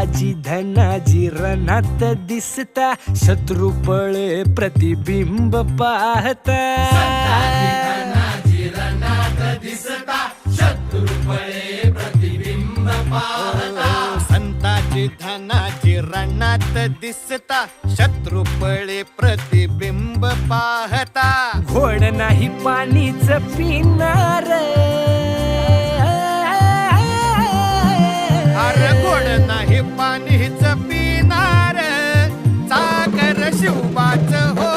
संताजी धनाजी रणात दिसता, शत्रू पळे प्रतिबिंब पाहता. धनाजी रणात दिसता, शत्रू पळे प्रतिबिंब पाहता. संताजी धनाजी रणात दिसता, शत्रू पळे प्रतिबिंब पाहता. घोड नाही पाणीच पिणार, अरे गोड नाही पाणीच पिणार, सागर शिवबाच हो